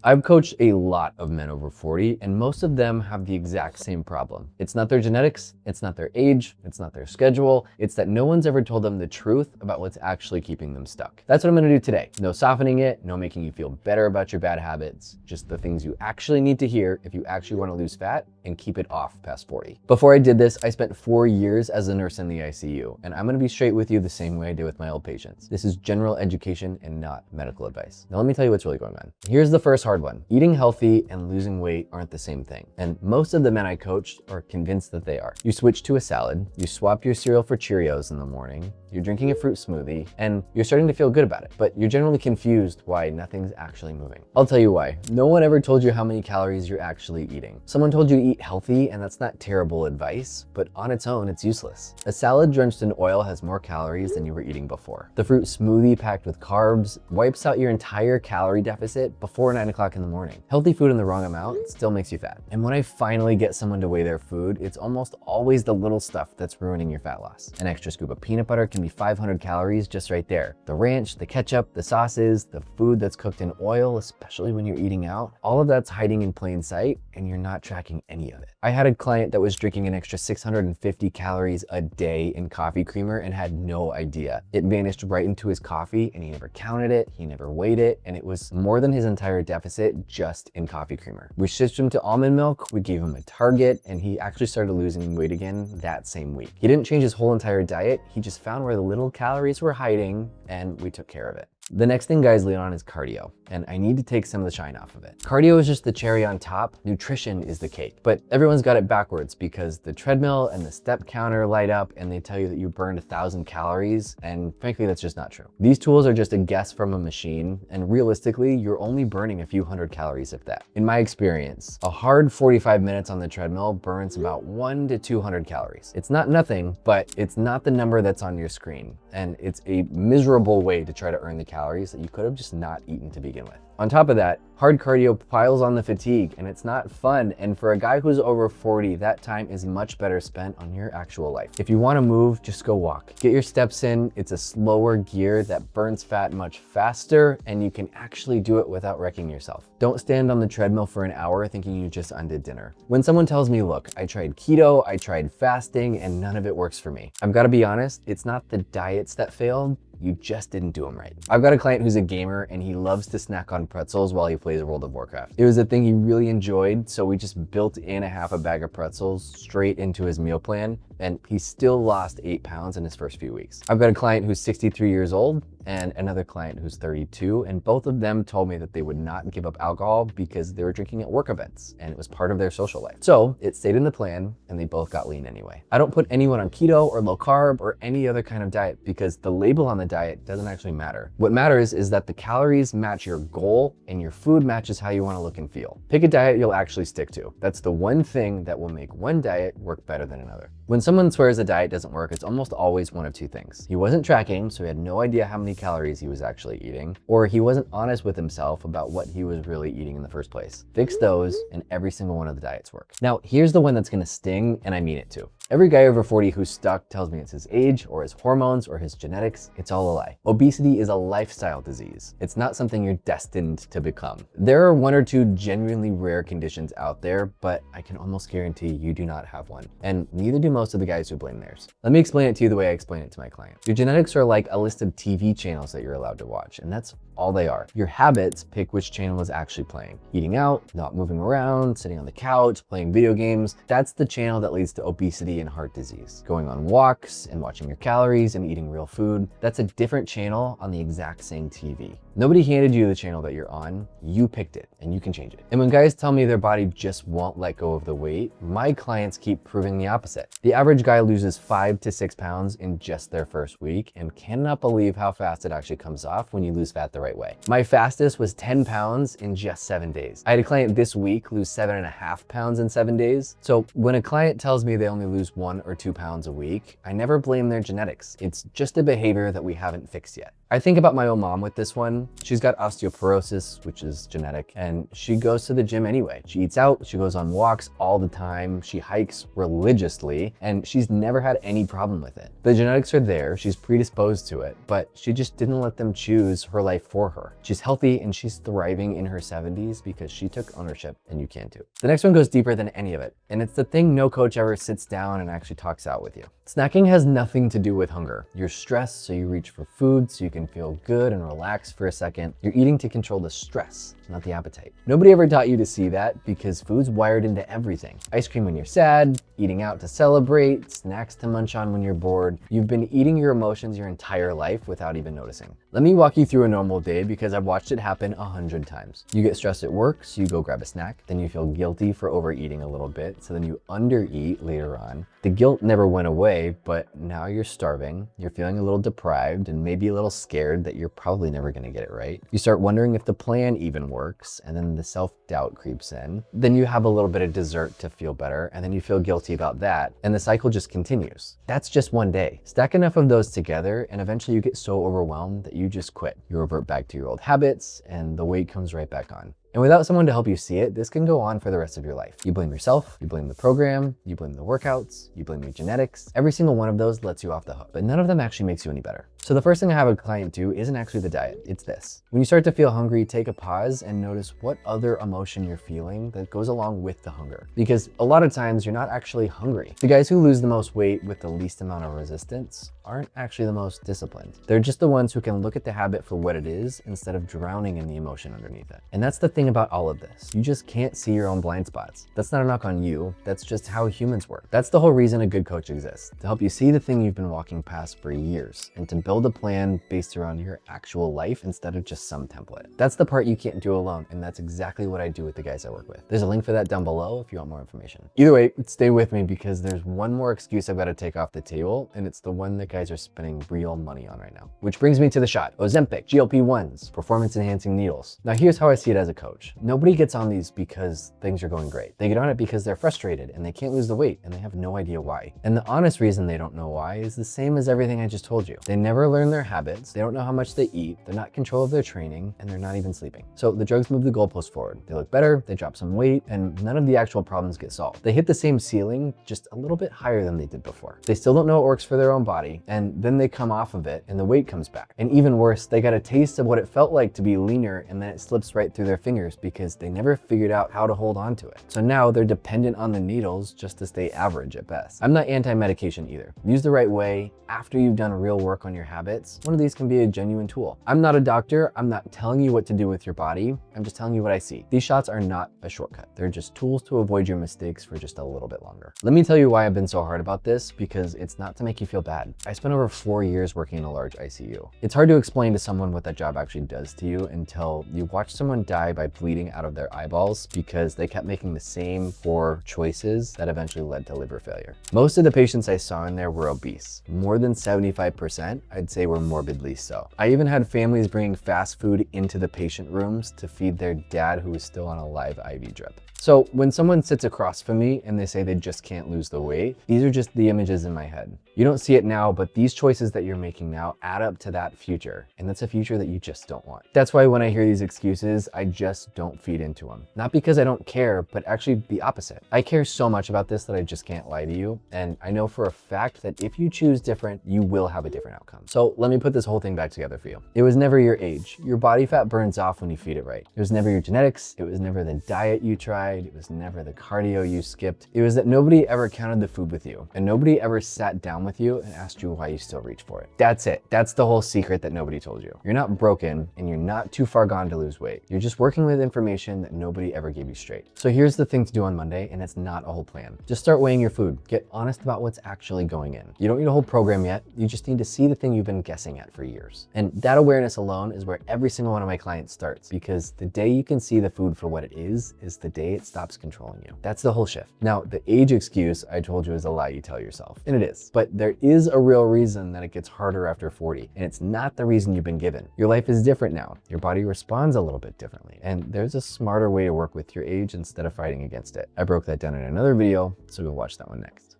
I've coached a lot of men over 40, and most of them have the exact same problem. It's not their genetics, it's not their age, it's not their schedule, it's that no one's ever told them the truth about what's actually keeping them stuck. That's what I'm gonna do today. No softening it, no making you feel better about your bad habits, just the things you actually need to hear if you actually wanna lose fat and keep it off past 40. Before I did this, I spent 4 years as a nurse in the ICU, and I'm gonna be straight with you the same way I did with my old patients. This is general education and not medical advice. Now let me tell you what's really going on. Here's the first hard one. Eating healthy and losing weight aren't the same thing, and most of the men I coached are convinced that they are. You switch to a salad, you swap your cereal for Cheerios in the morning, you're drinking a fruit smoothie, and you're starting to feel good about it, but you're generally confused why nothing's actually moving. I'll tell you why. No one ever told you how many calories you're actually eating. Someone told you to eat healthy, and that's not terrible advice, but on its own, it's useless. A salad drenched in oil has more calories than you were eating before. The fruit smoothie packed with carbs wipes out your entire calorie deficit before 9 o'clock in the morning. Healthy food in the wrong amount still makes you fat. And when I finally get someone to weigh their food, it's almost always the little stuff that's ruining your fat loss. An extra scoop of peanut butter can be 500 calories just right there. The ranch, the ketchup, the sauces, the food that's cooked in oil, especially when you're eating out, all of that's hiding in plain sight and you're not tracking any of it. I had a client that was drinking an extra 650 calories a day in coffee creamer and had no idea. It vanished right into his coffee and he never counted it, he never weighed it, and it was more than his entire deficit just in coffee creamer. We switched him to almond milk, we gave him a target, and he actually started losing weight again that same week. He didn't change his whole entire diet, he just found where the little calories were hiding and we took care of it. The next thing guys lean on is cardio, and I need to take some of the shine off of it. Cardio is just the cherry on top, nutrition is the cake. But everyone's got it backwards because the treadmill and the step counter light up and they tell you that you burned 1,000 calories, and frankly, that's just not true. These tools are just a guess from a machine, and realistically, you're only burning a few hundred calories if that. In my experience, a hard 45 minutes on the treadmill burns about 1 to 200 calories. It's not nothing, but it's not the number that's on your screen, and it's a miserable way to try to earn the calories that you could have just not eaten to begin with. On top of that, hard cardio piles on the fatigue and it's not fun. And for a guy who's over 40, that time is much better spent on your actual life. If you want to move, just go walk. Get your steps in. It's a slower gear that burns fat much faster and you can actually do it without wrecking yourself. Don't stand on the treadmill for an hour thinking you just undid dinner. When someone tells me, look, I tried keto, I tried fasting, and none of it works for me, I've got to be honest, it's not the diets that failed. You just didn't do them right. I've got a client who's a gamer and he loves to snack on pretzels while he plays World of Warcraft. It was a thing he really enjoyed, so we just built in a half a bag of pretzels straight into his meal plan, and he still lost 8 pounds in his first few weeks. I've got a client who's 63 years old and another client who's 32, and both of them told me that they would not give up alcohol because they were drinking at work events and it was part of their social life. So it stayed in the plan and they both got lean anyway. I don't put anyone on keto or low carb or any other kind of diet because the label on the diet doesn't actually matter. What matters is that the calories match your goal and your food matches how you want to look and feel. Pick a diet you'll actually stick to. That's the one thing that will make one diet work better than another. When someone swears a diet doesn't work, it's almost always one of two things. He wasn't tracking, so he had no idea how many calories he was actually eating, or he wasn't honest with himself about what he was really eating in the first place. Fix those and every single one of the diets work. Now, here's the one that's gonna sting, and I mean it too. Every guy over 40 who's stuck tells me it's his age or his hormones or his genetics. It's all a lie. Obesity is a lifestyle disease. It's not something you're destined to become. There are 1 or 2 genuinely rare conditions out there, but I can almost guarantee you do not have one. And neither do most of the guys who blame theirs. Let me explain it to you the way I explain it to my clients. Your genetics are like a list of TV channels that you're allowed to watch, and that's all they are. Your habits pick which channel is actually playing. Eating out, not moving around, sitting on the couch, playing video games. That's the channel that leads to obesity and heart disease. Going on walks and watching your calories and eating real food. That's a different channel on the exact same TV. Nobody handed you the channel that you're on. You picked it and you can change it. And when guys tell me their body just won't let go of the weight, my clients keep proving the opposite. The average guy loses 5 to 6 pounds in just their first week and cannot believe how fast it actually comes off when you lose fat the right way. My fastest was 10 pounds in just 7 days. I had a client this week lose 7.5 pounds in 7 days. So when a client tells me they only lose 1 or 2 pounds a week, I never blame their genetics. It's just a behavior that we haven't fixed yet. I think about my own mom with this one. She's got osteoporosis, which is genetic, and she goes to the gym anyway. She eats out, she goes on walks all the time, she hikes religiously, and she's never had any problem with it. The genetics are there, she's predisposed to it, but she just didn't let them choose her life for her. She's healthy and she's thriving in her 70s because she took ownership, and you can too. The next one goes deeper than any of it, and it's the thing no coach ever sits down and actually talks out with you. Snacking has nothing to do with hunger. You're stressed, so you reach for food so you can feel good and relax for a second. You're eating to control the stress, not the appetite. Nobody ever taught you to see that because food's wired into everything. Ice cream when you're sad, eating out to celebrate, snacks to munch on when you're bored. You've been eating your emotions your entire life without even noticing. Let me walk you through a normal day because I've watched it happen 100 times. You get stressed at work, so you go grab a snack. Then you feel guilty for overeating a little bit, so then you undereat later on. The guilt never went away, but now you're starving. You're feeling a little deprived and maybe a little scared that you're probably never gonna get it right. You start wondering if the plan even works, and then the self-doubt creeps in. Then you have a little bit of dessert to feel better, and then you feel guilty about that, and the cycle just continues. That's just one day. Stack enough of those together, and eventually you get so overwhelmed that you just quit. You revert back to your old habits, and the weight comes right back on. And without someone to help you see it, this can go on for the rest of your life. You blame yourself, you blame the program, you blame the workouts, you blame your genetics. Every single one of those lets you off the hook, but none of them actually makes you any better. So the first thing I have a client do isn't actually the diet, it's this. When you start to feel hungry, take a pause and notice what other emotion you're feeling that goes along with the hunger. Because a lot of times you're not actually hungry. The guys who lose the most weight with the least amount of resistance aren't actually the most disciplined. They're just the ones who can look at the habit for what it is instead of drowning in the emotion underneath it. And that's the thing about all of this. You just can't see your own blind spots. That's not a knock on you. That's just how humans work. That's the whole reason a good coach exists, to help you see the thing you've been walking past for years and to build a plan based around your actual life instead of just some template. That's the part you can't do alone, and that's exactly what I do with the guys I work with. There's a link for that down below if you want more information. Either way, stay with me because there's one more excuse I've got to take off the table, and it's the one that guys are spending real money on right now. Which brings me to the shot. Ozempic, GLP-1s, performance enhancing needles. Now here's how I see it as a coach. Nobody gets on these because things are going great. They get on it because they're frustrated and they can't lose the weight and they have no idea why. And the honest reason they don't know why is the same as everything I just told you. They never learn their habits, they don't know how much they eat, they're not in control of their training, and they're not even sleeping. So the drugs move the goalpost forward. They look better, they drop some weight, and none of the actual problems get solved. They hit the same ceiling, just a little bit higher than they did before. They still don't know what works for their own body, and then they come off of it and the weight comes back. And even worse, they got a taste of what it felt like to be leaner and then it slips right through their fingers because they never figured out how to hold on to it. So now they're dependent on the needles just to stay average at best. I'm not anti-medication either. Use the right way after you've done real work on your habits. One of these can be a genuine tool. I'm not a doctor. I'm not telling you what to do with your body. I'm just telling you what I see. These shots are not a shortcut. They're just tools to avoid your mistakes for just a little bit longer. Let me tell you why I've been so hard about this, because it's not to make you feel bad. I spent over 4 years working in a large ICU. It's hard to explain to someone what that job actually does to you until you watch someone die by bleeding out of their eyeballs because they kept making the same poor choices that eventually led to liver failure. Most of the patients I saw in there were obese. More than 75%, I'd say, were morbidly so. I even had families bringing fast food into the patient rooms to feed their dad who was still on a live IV drip. So when someone sits across from me and they say they just can't lose the weight, these are just the images in my head. You don't see it now, but these choices that you're making now add up to that future. And that's a future that you just don't want. That's why when I hear these excuses, I just don't feed into them. Not because I don't care, but actually the opposite. I care so much about this that I just can't lie to you. And I know for a fact that if you choose different, you will have a different outcome. So let me put this whole thing back together for you. It was never your age. Your body fat burns off when you feed it right. It was never your genetics. It was never the diet you tried. It was never the cardio you skipped. It was that nobody ever counted the food with you and nobody ever sat down with you and asked you why you still reach for it. That's it. That's the whole secret that nobody told you. You're not broken and you're not too far gone to lose weight. You're just working with information that nobody ever gave you straight. So here's the thing to do on Monday, and it's not a whole plan. Just start weighing your food. Get honest about what's actually going in. You don't need a whole program yet. You just need to see the thing you've been guessing at for years. And that awareness alone is where every single one of my clients starts, because the day you can see the food for what it is the day it stops controlling you. That's the whole shift. Now, the age excuse I told you is a lie you tell yourself, and it is, but there is a real reason that it gets harder after 40, and it's not the reason you've been given. Your life is different now. Your body responds a little bit differently, and there's a smarter way to work with your age instead of fighting against it. I broke that down in another video, so go watch that one next.